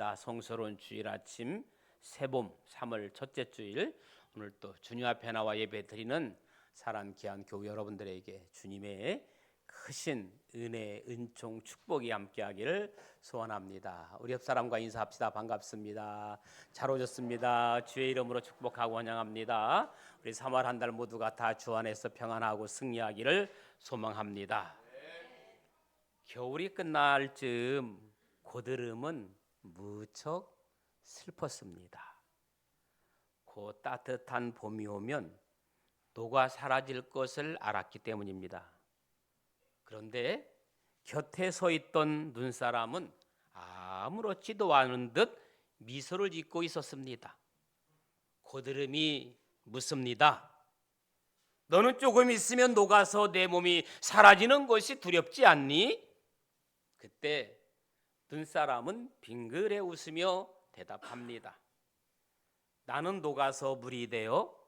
환영합니다. 성스러운 주일 아침 새봄 3월 첫째 주일, 오늘 또 주님 앞에 나와 예배 드리는 사랑 귀한 교회 여러분들에게 주님의 크신 은혜, 은총, 축복이 함께하기를 소원합니다. 우리 옆 사람과 인사합시다. 반갑습니다. 잘 오셨습니다. 주의 이름으로 축복하고 환영합니다. 우리 3월 한 달 모두가 다 주 안에서 평안하고 승리하기를 소망합니다. 겨울이 끝날 즈음 고드름은 무척 슬펐습니다. 곧 따뜻한 봄이 오면 녹아 사라질 것을 알았기 때문입니다. 그런데 곁에 서 있던 눈사람은 아무렇지도 않은 듯 미소를 짓고 있었습니다. 고드름이 묻습니다. 너는 조금 있으면 녹아서 내 몸이 사라지는 것이 두렵지 않니? 그때 눈사람은 빙그레 웃으며 대답합니다. 나는 녹아서 물이 되어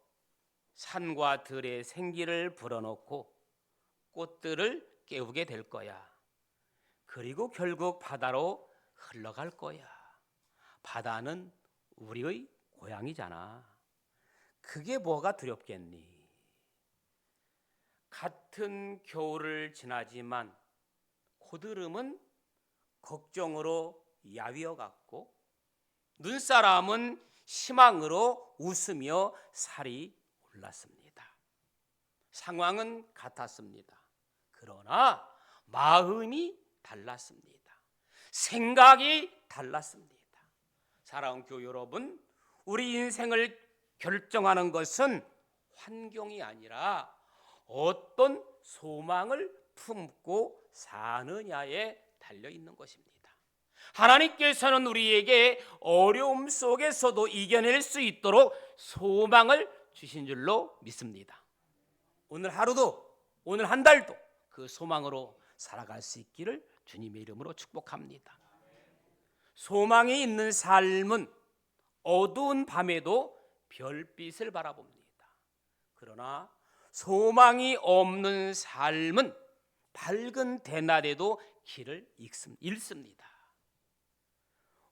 산과 들의 생기를 불어넣고 꽃들을 깨우게 될 거야. 그리고 결국 바다로 흘러갈 거야. 바다는 우리의 고향이잖아. 그게 뭐가 두렵겠니? 같은 겨울을 지나지만 고드름은 걱정으로 야위어갔고 눈사람은 희망으로 웃으며 살이 올랐습니다. 상황은 같았습니다. 그러나 마음이 달랐습니다. 생각이 달랐습니다. 사랑하는 교회 여러분, 우리 인생을 결정하는 것은 환경이 아니라 어떤 소망을 품고 사느냐에 달려 있는 것입니다. 하나님께서는 우리에게 어려움 속에서도 이겨낼 수 있도록 소망을 주신 줄로 믿습니다. 오늘 하루도, 오늘 한 달도 그 소망으로 살아갈 수 있기를 주님의 이름으로 축복합니다. 소망이 있는 삶은 어두운 밤에도 별빛을 바라봅니다. 그러나 소망이 없는 삶은 밝은 대낮에도 길을 잃습니다.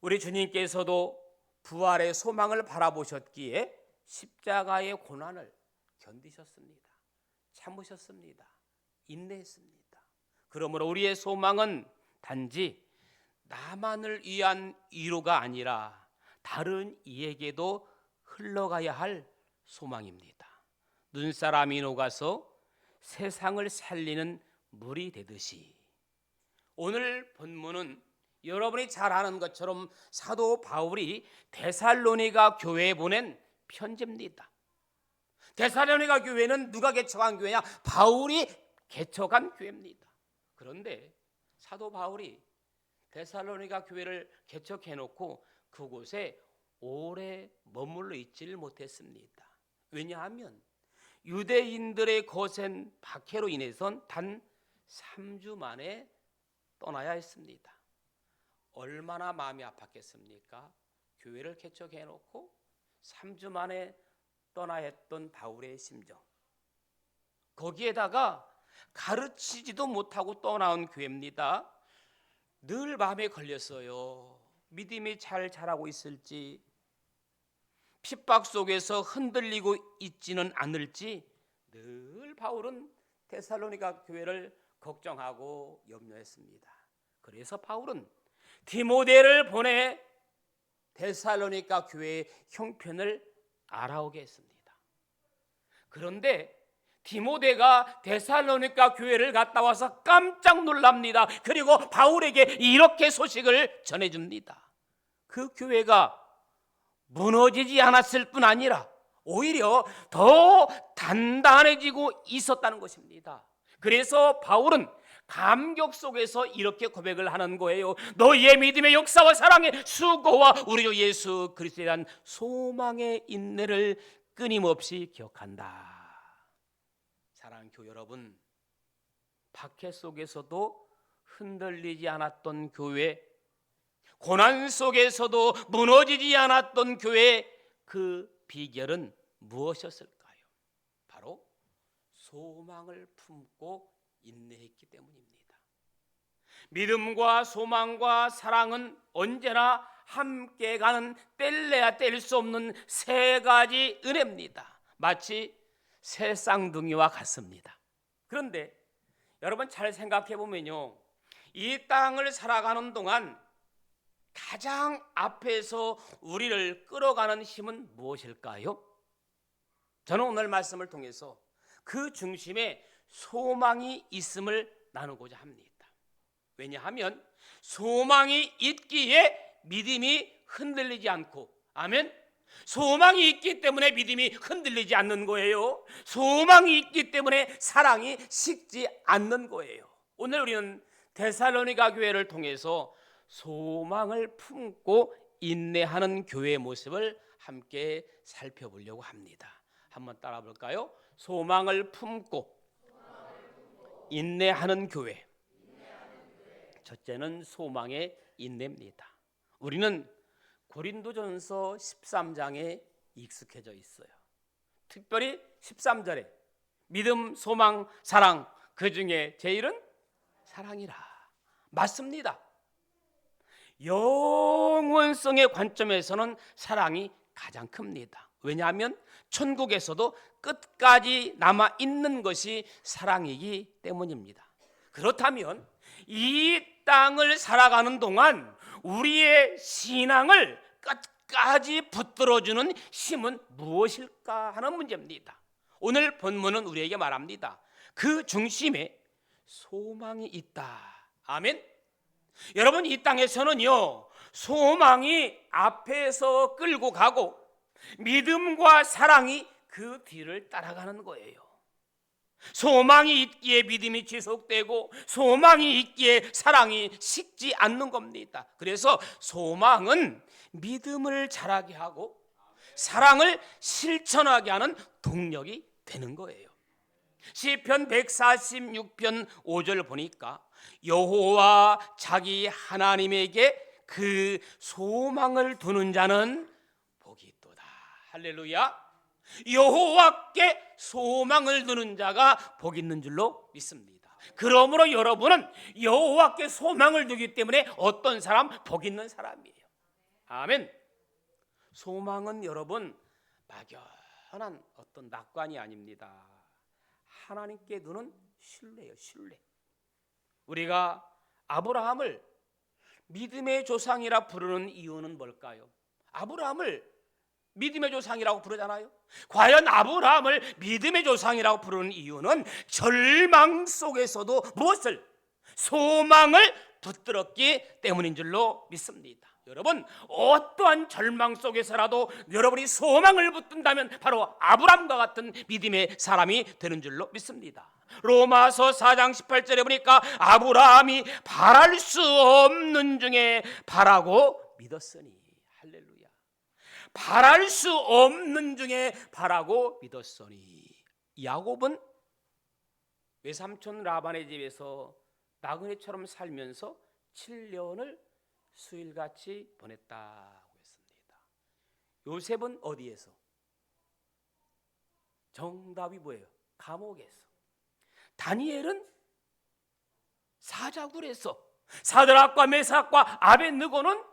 우리 주님께서도 부활의 소망을 바라보셨기에 십자가의 고난을 견디셨습니다. 참으셨습니다. 인내했습니다. 그러므로 우리의 소망은 단지 나만을 위한 위로가 아니라 다른 이에게도 흘러가야 할 소망입니다. 눈사람이 녹아서 세상을 살리는 물이 되듯이 오늘 본문은 여러분이 잘 아는 것처럼 사도 바울이 데살로니가 교회에 보낸 편지입니다. 데살로니가 교회는 누가 개척한 교회냐? 바울이 개척한 교회입니다. 그런데 사도 바울이 데살로니가 교회를 개척해놓고 그곳에 오래 머물러 있지를 못했습니다. 왜냐하면 유대인들의 거센 박해로 인해서 단 3주 만에 떠나야 했습니다. 얼마나 마음이 아팠겠습니까? 교회를 개척해놓고 3주 만에 떠나야 했던 바울의 심정. 거기에다가 가르치지도 못하고 떠나온 교회입니다. 늘 마음에 걸렸어요. 믿음이 잘 자라고 있을지, 핍박 속에서 흔들리고 있지는 않을지 늘 바울은 데살로니가 교회를 걱정하고 염려했습니다. 그래서 바울은 디모데를 보내 데살로니가 교회의 형편을 알아오게 했습니다. 그런데 디모데가 데살로니가 교회를 갔다 와서 깜짝 놀랍니다. 그리고 바울에게 이렇게 소식을 전해줍니다. 그 교회가 무너지지 않았을 뿐 아니라 오히려 더 단단해지고 있었다는 것입니다. 그래서 바울은 감격 속에서 이렇게 고백을 하는 거예요. 너희의 믿음의 역사와 사랑의 수고와 우리 주 예수 그리스도에 대한 소망의 인내를 끊임없이 기억한다. 사랑하는 교회 여러분, 박해 속에서도 흔들리지 않았던 교회, 고난 속에서도 무너지지 않았던 교회의 그 비결은 무엇이었을까요? 바로 소망을 품고 인내했기 때문입니다. 믿음과 소망과 사랑은 언제나 함께 가는 뗄래야 뗄 수 없는 세 가지 은혜입니다. 마치 새 쌍둥이와 같습니다. 그런데 여러분 잘 생각해 보면요, 이 땅을 살아가는 동안 가장 앞에서 우리를 끌어가는 힘은 무엇일까요? 저는 오늘 말씀을 통해서 그 중심에 소망이 있음을 나누고자 합니다. 왜냐하면 소망이 있기에 믿음이 흔들리지 않고, 아멘, 소망이 있기 때문에 믿음이 흔들리지 않는 거예요. 소망이 있기 때문에 사랑이 식지 않는 거예요. 오늘 우리는 데살로니가 교회를 통해서 소망을 품고 인내하는 교회의 모습을 함께 살펴보려고 합니다. 한번 따라 볼까요? 소망을 품고 인내하는 교회. 첫째는 소망의 인내입니다. 우리는 고린도전서 13장에 익숙해져 있어요. 특별히 13절에 믿음, 소망, 사랑, 그 중에 제일은 사랑이라. 맞습니다. 영원성의 관점에서는 사랑이 가장 큽니다. 왜냐하면 천국에서도 끝까지 남아있는 것이 사랑이기 때문입니다. 그렇다면 이 땅을 살아가는 동안 우리의 신앙을 끝까지 붙들어주는 힘은 무엇일까 하는 문제입니다. 오늘 본문은 우리에게 말합니다. 그 중심에 소망이 있다. 아멘. 여러분, 이 땅에서는요, 소망이 앞에서 끌고 가고 믿음과 사랑이 그 뒤를 따라가는 거예요. 소망이 있기에 믿음이 지속되고 소망이 있기에 사랑이 식지 않는 겁니다. 그래서 소망은 믿음을 자라게 하고 사랑을 실천하게 하는 동력이 되는 거예요. 시편 146편 5절 보니까 여호와 자기 하나님에게 그 소망을 두는 자는 복이 있도다. 할렐루야. 여호와께 소망을 두는 자가 복 있는 줄로 믿습니다. 그러므로 여러분은 여호와께 소망을 두기 때문에 어떤 사람? 복 있는 사람이에요. 아멘. 소망은 여러분 막연한 어떤 낙관이 아닙니다. 하나님께 두는 신뢰예요. 신뢰. 우리가 아브라함을 믿음의 조상이라 부르는 이유는 뭘까요? 아브라함을 믿음의 조상이라고 부르잖아요. 과연 아브라함을 믿음의 조상이라고 부르는 이유는 절망 속에서도 무엇을? 소망을 붙들었기 때문인 줄로 믿습니다. 여러분, 어떠한 절망 속에서라도 여러분이 소망을 붙든다면 바로 아브라함과 같은 믿음의 사람이 되는 줄로 믿습니다. 로마서 4장 18절에 보니까 아브라함이 바랄 수 없는 중에 바라고 믿었으니. 할렐루야. 바랄 수 없는 중에 바라고 믿었으니. 야곱은 외삼촌 라반의 집에서 나그네처럼 살면서 7년을 수일같이 보냈다고 했습니다. 요셉은 어디에서? 정답이 뭐예요? 감옥에서. 다니엘은 사자굴에서. 사드락과 메삭과 아벳느고는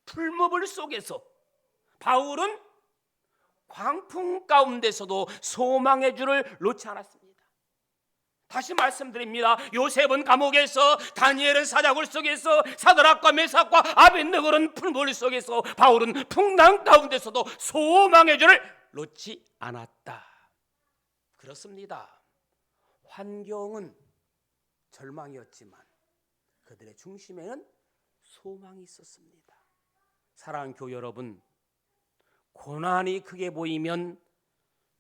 풀무불 속에서. 바울은 광풍 가운데서도 소망의 줄을 놓지 않았습니다. 다시 말씀드립니다. 요셉은 감옥에서, 다니엘은 사자굴 속에서, 사드락과 메삭과 아벳느고는 풀무불 속에서, 바울은 풍랑 가운데서도 소망의 줄을 놓지 않았다. 그렇습니다. 환경은 절망이었지만 그들의 중심에는 소망이 있었습니다. 사랑하는 교회 여러분, 고난이 크게 보이면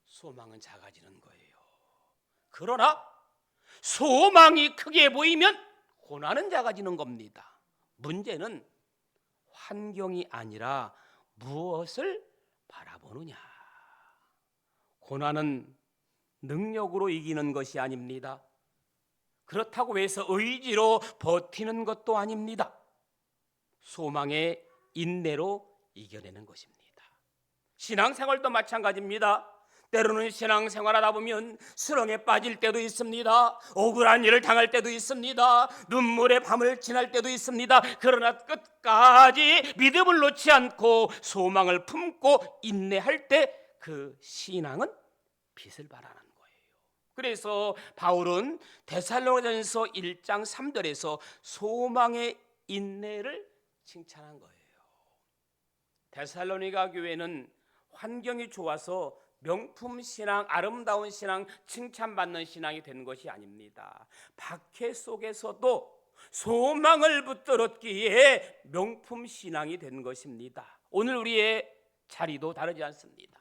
소망은 작아지는 거예요. 그러나 소망이 크게 보이면 고난은 작아지는 겁니다. 문제는 환경이 아니라 무엇을 바라보느냐. 고난은 능력으로 이기는 것이 아닙니다. 그렇다고 해서 의지로 버티는 것도 아닙니다. 소망의 인내로 이겨내는 것입니다. 신앙생활도 마찬가지입니다. 때로는 신앙생활하다 보면 수렁에 빠질 때도 있습니다. 억울한 일을 당할 때도 있습니다. 눈물의 밤을 지날 때도 있습니다. 그러나 끝까지 믿음을 놓지 않고 소망을 품고 인내할 때 그 신앙은 빛을 발하는 거예요. 그래서 바울은 데살로니가전서 1장 3절에서 소망의 인내를 칭찬한 거예요. 데살로니가 교회는 환경이 좋아서 명품 신앙, 아름다운 신앙, 칭찬받는 신앙이 된 것이 아닙니다. 박해 속에서도 소망을 붙들었기에 명품 신앙이 된 것입니다. 오늘 우리의 자리도 다르지 않습니다.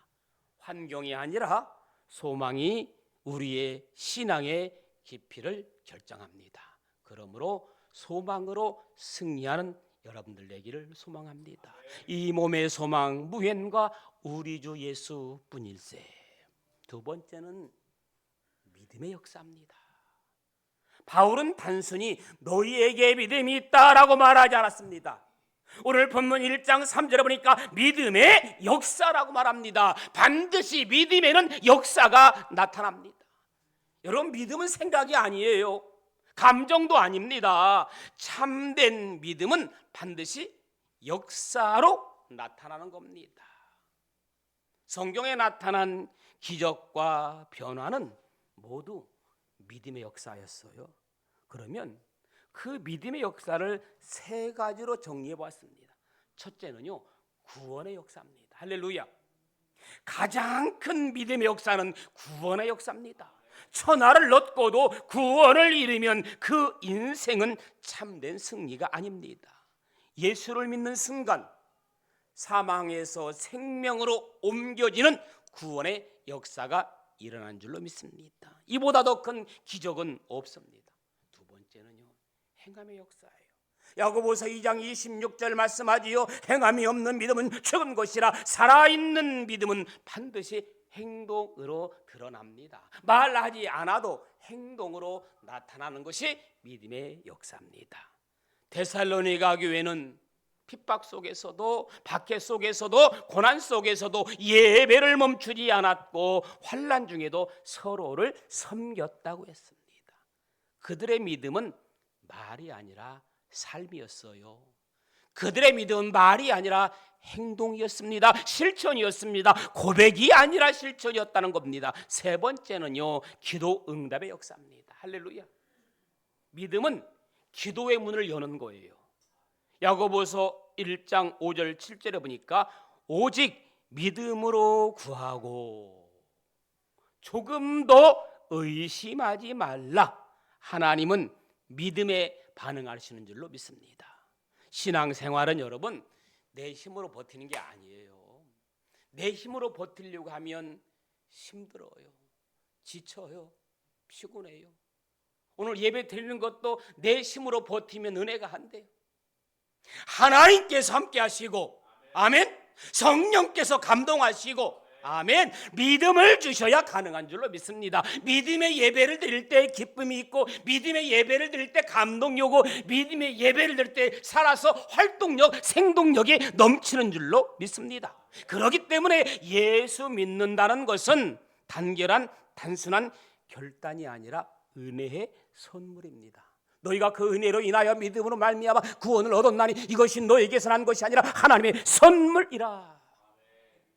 환경이 아니라 소망이 우리의 신앙의 깊이를 결정합니다. 그러므로 소망으로 승리하는 여러분들 되기를 소망합니다. 이 몸의 소망 무현과 우리 주 예수뿐일세. 두 번째는 믿음의 역사입니다. 바울은 단순히 너희에게 믿음이 있다라고 말하지 않았습니다. 오늘 본문 1장 3절에 보니까 믿음의 역사라고 말합니다. 반드시 믿음에는 역사가 나타납니다. 여러분, 믿음은 생각이 아니에요. 감정도 아닙니다. 참된 믿음은 반드시 역사로 나타나는 겁니다. 성경에 나타난 기적과 변화는 모두 믿음의 역사였어요. 그러면 그 믿음의 역사를 세 가지로 정리해 보았습니다. 첫째는요, 구원의 역사입니다. 할렐루야. 가장 큰 믿음의 역사는 구원의 역사입니다. 천하를 얻고도 구원을 잃으면 그 인생은 참된 승리가 아닙니다. 예수를 믿는 순간 사망에서 생명으로 옮겨지는 구원의 역사가 일어난 줄로 믿습니다. 이보다 더 큰 기적은 없습니다. 두 번째는요, 행함의 역사예요. 야고보서 2장 26절 말씀하지요. 행함이 없는 믿음은 죽은 것이라 살아있는 믿음은 반드시 행동으로 드러납니다. 말하지 않아도 행동으로 나타나는 것이 믿음의 역사입니다. 데살로니가 교회는 핍박 속에서도 박해 속에서도 고난 속에서도 예배를 멈추지 않았고 환난 중에도 서로를 섬겼다고 했습니다. 그들의 믿음은 말이 아니라 삶이었어요. 그들의 믿음은 말이 아니라 행동이었습니다. 실천이었습니다. 고백이 아니라 실천이었다는 겁니다. 세 번째는요, 기도 응답의 역사입니다. 할렐루야. 믿음은 기도의 문을 여는 거예요. 야고보서 1장 5절 7절에 보니까 오직 믿음으로 구하고 조금도 의심하지 말라. 하나님은 믿음에 반응하시는 줄로 믿습니다. 신앙생활은 여러분 내 힘으로 버티는 게 아니에요. 내 힘으로 버티려고 하면 힘들어요. 지쳐요. 피곤해요. 오늘 예배 드리는 것도 내 힘으로 버티면 은혜가 안 돼요. 하나님께서 함께 하시고, 아멘. 성령께서 감동하시고, 아멘. 믿음을 주셔야 가능한 줄로 믿습니다. 믿음의 예배를 드릴 때 기쁨이 있고, 믿음의 예배를 드릴 때 감동이 오고, 믿음의 예배를 드릴 때 살아서 활동력, 생동력이 넘치는 줄로 믿습니다. 그렇기 때문에 예수 믿는다는 것은 단순한 결단이 아니라 은혜의 선물입니다. 너희가 그 은혜로 인하여 믿음으로 말미암아 구원을 얻었나니 이것이 너에게서 난 것이 아니라 하나님의 선물이라.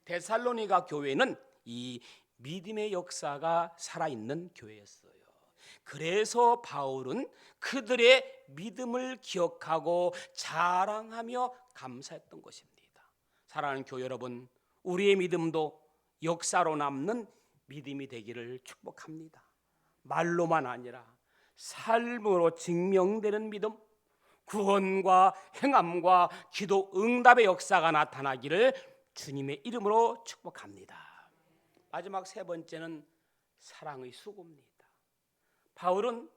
데살로니가 교회는 이 믿음의 역사가 살아있는 교회였어요. 그래서 바울은 그들의 믿음을 기억하고 자랑하며 감사했던 것입니다. 사랑하는 교회 여러분, 우리의 믿음도 역사로 남는 믿음이 되기를 축복합니다. 말로만 아니라 삶으로 증명되는 믿음, 구원과 행함과 기도 응답의 역사가 나타나기를 주님의 이름으로 축복합니다. 마지막 세 번째는 사랑의 수고입니다. 바울은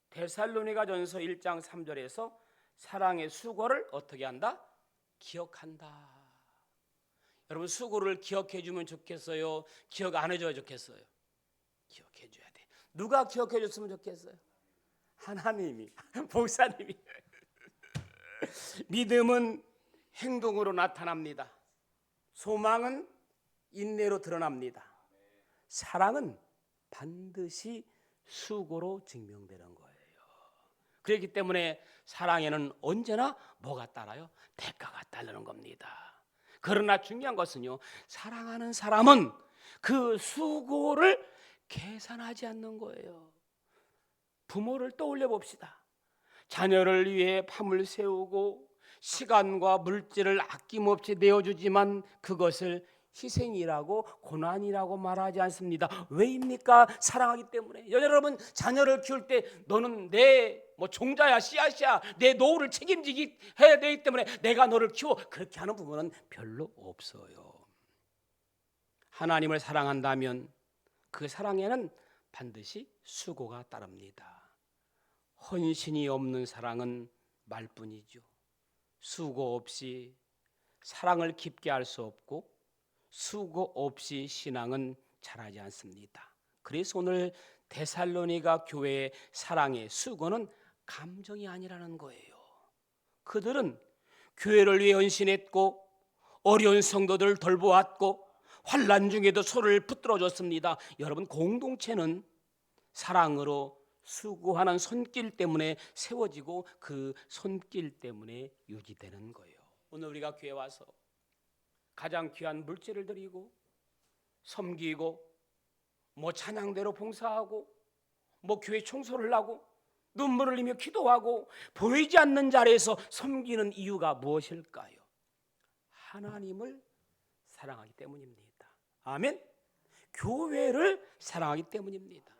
데살로니가전서 1장 3절에서 사랑의 수고를 어떻게 한다? 기억한다. 여러분, 수고를 기억해 주면 좋겠어요? 기억 안 해줘야 좋겠어요? 기억해 줘야 돼. 누가 기억해 줬으면 좋겠어요? 하나님이, 목사님이. 믿음은 행동으로 나타납니다. 소망은 인내로 드러납니다. 사랑은 반드시 수고로 증명되는 거예요. 그렇기 때문에 사랑에는 언제나 뭐가 따라요? 대가가 따르는 겁니다. 그러나 중요한 것은요, 사랑하는 사람은 그 수고를 계산하지 않는 거예요. 부모를 떠올려 봅시다. 자녀를 위해 밤을 새우고 시간과 물질을 아낌없이 내어주지만 그것을 희생이라고 고난이라고 말하지 않습니다. 왜입니까? 사랑하기 때문에. 여러분, 자녀를 키울 때 너는 내 종자야, 씨앗이야, 내 노후를 책임지기 해야 되기 때문에 내가 너를 키워, 그렇게 하는 부모는 별로 없어요. 하나님을 사랑한다면 그 사랑에는 반드시 수고가 따릅니다. 헌신이 없는 사랑은 말뿐이죠. 수고 없이 사랑을 깊게 할 수 없고 수고 없이 신앙은 자라지 않습니다. 그래서 오늘 데살로니가 교회의 사랑의 수고는 감정이 아니라는 거예요. 그들은 교회를 위해 헌신했고 어려운 성도들을 돌보았고 환난 중에도 서로를 붙들어줬습니다. 여러분, 공동체는 사랑으로 수고하는 손길 때문에 세워지고 그 손길 때문에 유지되는 거예요. 오늘 우리가 교회 와서 가장 귀한 물질을 드리고 섬기고 찬양대로 봉사하고 교회 청소를 하고 눈물을 흘리며 기도하고 보이지 않는 자리에서 섬기는 이유가 무엇일까요? 하나님을 사랑하기 때문입니다. 아멘. 교회를 사랑하기 때문입니다.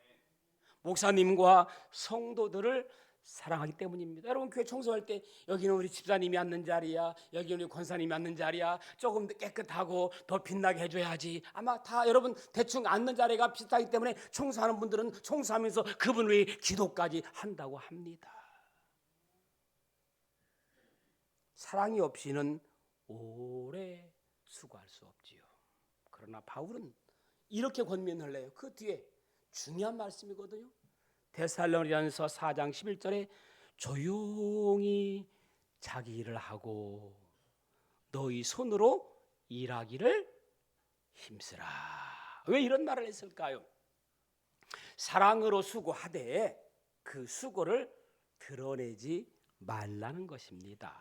목사님과 성도들을 사랑하기 때문입니다. 여러분, 교회 청소할 때 여기는 우리 집사님이 앉는 자리야, 여기는 우리 권사님이 앉는 자리야, 조금 더 깨끗하고 더 빛나게 해줘야지. 아마 다 여러분 대충 앉는 자리가 비슷하기 때문에 청소하는 분들은 청소하면서 그분을 위해 기도까지 한다고 합니다. 사랑이 없이는 오래 수고할 수 없지요. 그러나 바울은 이렇게 권면을 해요. 그 뒤에 중요한 말씀이거든요. 데살로니가서 4장 11절에 조용히 자기 일을 하고 너희 손으로 일하기를 힘쓰라. 왜 이런 말을 했을까요? 사랑으로 수고하되 그 수고를 드러내지 말라는 것입니다.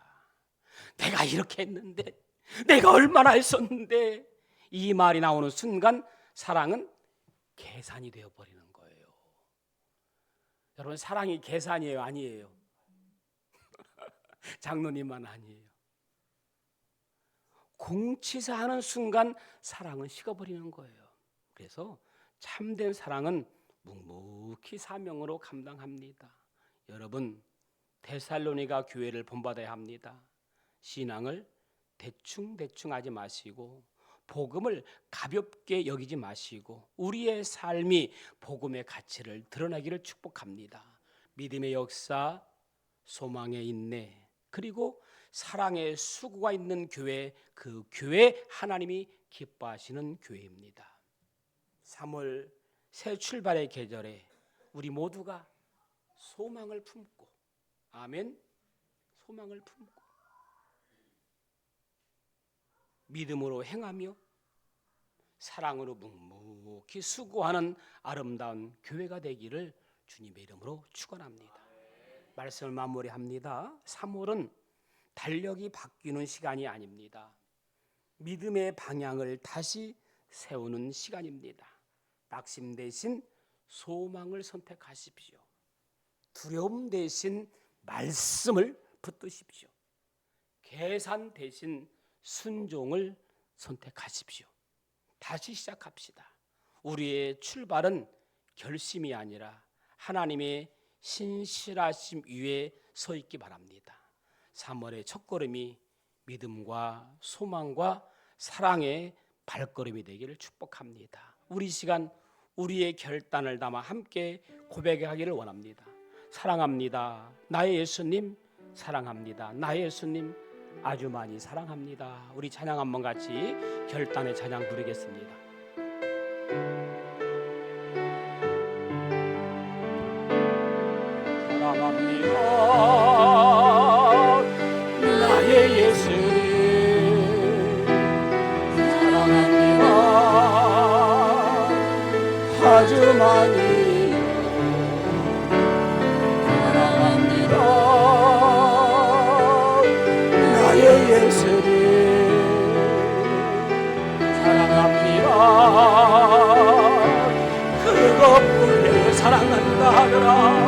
내가 이렇게 했는데, 내가 얼마나 했었는데, 이 말이 나오는 순간 사랑은 계산이 되어버리는 거예요. 여러분, 사랑이 계산이에요, 아니에요? 장로님만 아니에요. 공치사하는 순간 사랑은 식어버리는 거예요. 그래서 참된 사랑은 묵묵히 사명으로 감당합니다. 여러분, 데살로니가 교회를 본받아야 합니다. 신앙을 대충 하지 마시고 복음을 가볍게 여기지 마시고 우리의 삶이 복음의 가치를 드러내기를 축복합니다. 믿음의 역사, 소망의 인내, 그리고 사랑의 수고가 있는 교회, 그 교회 하나님이 기뻐하시는 교회입니다. 3월 새 출발의 계절에 우리 모두가 소망을 품고, 아멘, 소망을 품고 믿음으로 행하며 사랑으로 묵묵히 수고하는 아름다운 교회가 되기를 주님의 이름으로 축원합니다. 말씀을 마무리합니다. 3월은 달력이 바뀌는 시간이 아닙니다. 믿음의 방향을 다시 세우는 시간입니다. 낙심 대신 소망을 선택하십시오. 두려움 대신 말씀을 붙드십시오. 계산 대신 순종을 선택하십시오. 다시 시작합시다. 우리의 출발은 결심이 아니라 하나님의 신실하심 위에 서 있기 바랍니다. 3월의 첫걸음이 믿음과 소망과 사랑의 발걸음이 되기를 축복합니다. 우리 시간 우리의 결단을 담아 함께 고백하기를 원합니다. 사랑합니다. 나의 예수님 사랑합니다. 나의 예수님 아주 많이 사랑합니다. 우리 찬양 한번 같이 결단의 찬양 부르겠습니다. 사랑합니다. 나의 예수님 사랑합니다. 뜨겁게 사랑한다 하더라.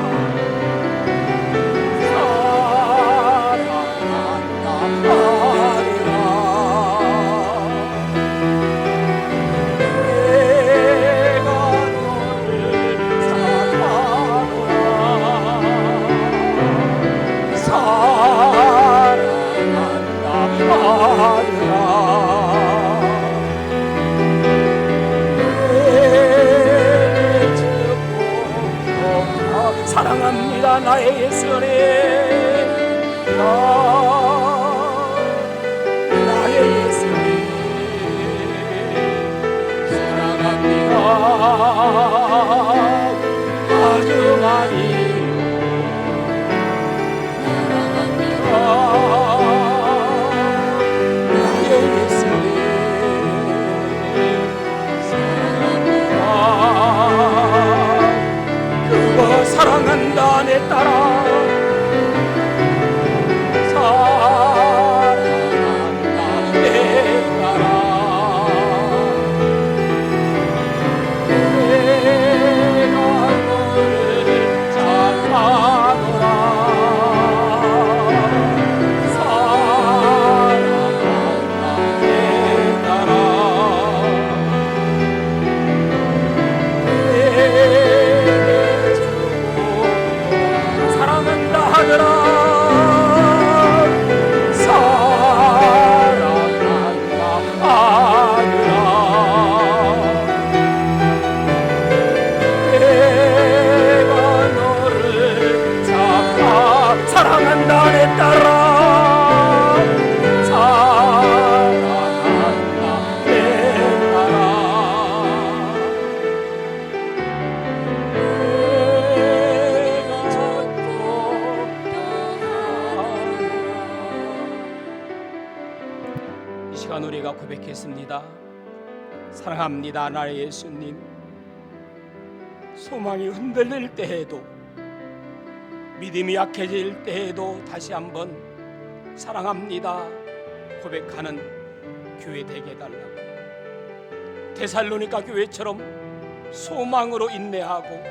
사랑합니다 나의 예수님, 나의 예수님 사랑합니다. 아주 많이 사랑합니다 나의 예수님 사랑합니다. 그거 사랑한다 내 딸아, 사랑한다 내 딸아. 내가 너를 사랑하노라. 사랑한다 내 딸아. 사랑한다 하더라. 사랑한다 하더라. 내가 너를 사랑한다 내 딸아. 사랑한다 내 딸아. 이 시간 우리가 고백했습니다. 사랑합니다 나의 예수님. 소망이 흔들릴 때에도, 믿음이 약해질 때에도 다시 한번 사랑합니다 고백하는 교회 되게 해달라고. 데살로니가 교회처럼 소망으로 인내하고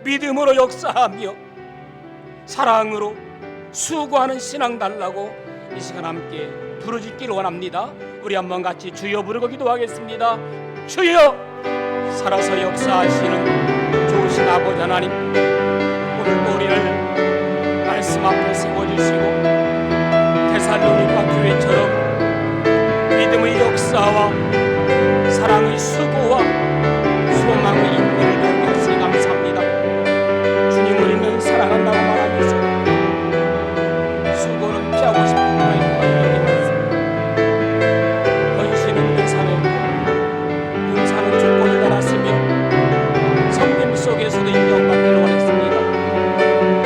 믿음으로 역사하며 사랑으로 수고하는 신앙 달라고 이 시간 함께 부르짖기를 원합니다. 우리 한번 같이 주여 부르고 기도하겠습니다. 주여, 살아서 역사하시는 좋으신 아버지 하나님, 오늘도 우리를 말씀 앞에 세워주시고 데살로니가 교회처럼 믿음의 역사와 사랑의 수고와 소망의 인내를 배우게 하시니 감사합니다. 주님, 우리는 사랑한다고 말하면서 수고는 피하고 싶은 마음과 여기 많습니다. 헌신은 회사냈고 용사는 조건을 달았으며 섬김 속에서도 인정받기를 원했습니다.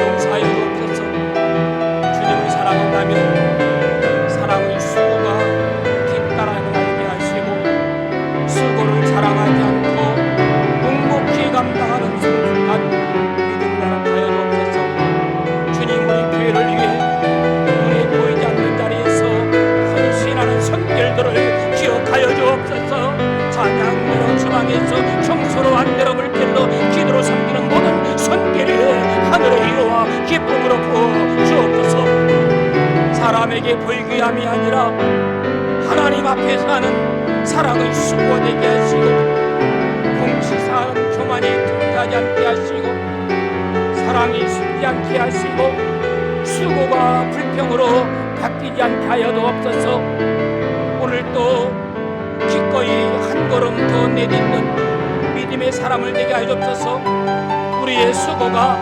용사의 없어서 주님을 사랑한다면 사랑의 수고가 뒤따라가게 하시고 수고를 사랑하지 않고 묵묵히 감당하는 성숙한 믿음 나라하여 주옵소서. 주님, 우리 교회를 위해 눈에 보이지 않는 자리에서 헌신하는 손길들을 기억하여 주옵소서. 찬양대로 주방에서 청소로 안대로 물길로 기도로 섬기는 모든 손길을 하늘의 위로와 기쁨으로 부어 주옵소서. 사람에게 보이게 함이 아니라 하나님 앞에서 하는 사랑의 수고가 되게 하시고 공치사는 교만이 틈타지 않게 하시고 사랑이 숨지 않게 하시고 수고가 불평으로 바뀌지 않게 하여 주옵소서. 오늘 또 기꺼이 한 걸음 더 내딛는 믿음의 사람을 되게 하여 주옵소서. 우리의 수고가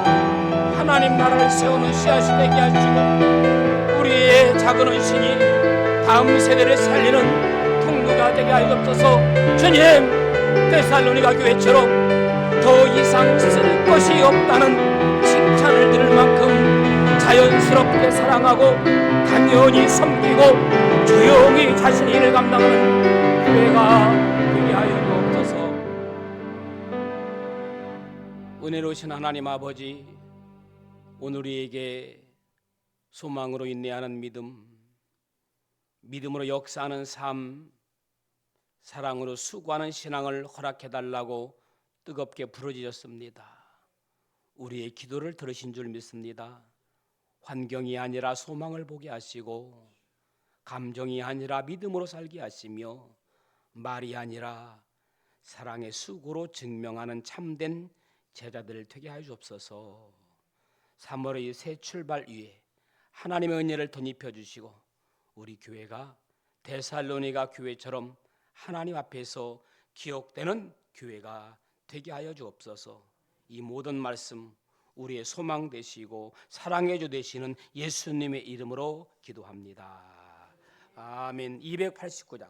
하나님 나라를 세우는 씨앗이 되게 하시고 우리의 작은 헌신이 다음 세대를 살리는 통로가 되게 하여 주옵소서. 주님, 데살로니가 교회처럼 더 이상 쓸 것이 없다는 칭찬을 들을 만큼 자연스럽게 사랑하고 당연히 섬기고 조용히 자신의 일을 감당하는 교회가 되게 하여 주옵소서. 은혜로우신 하나님 아버지, 오늘 우리에게 소망으로 인내하는 믿음, 믿음으로 역사하는 삶, 사랑으로 수고하는 신앙을 허락해달라고 뜨겁게 부러지셨습니다. 우리의 기도를 들으신 줄 믿습니다. 환경이 아니라 소망을 보게 하시고 감정이 아니라 믿음으로 살게 하시며 말이 아니라 사랑의 수고로 증명하는 참된 제자들 되게 하여 주옵소서. 3월의 새 출발 위에 하나님의 은혜를 덧입혀 주시고 우리 교회가 데살로니가 교회처럼 하나님 앞에서 기억되는 교회가 되게 하여 주옵소서. 이 모든 말씀 우리의 소망 되시고 사랑의 주 되시는 예수님의 이름으로 기도합니다. 아멘. 289장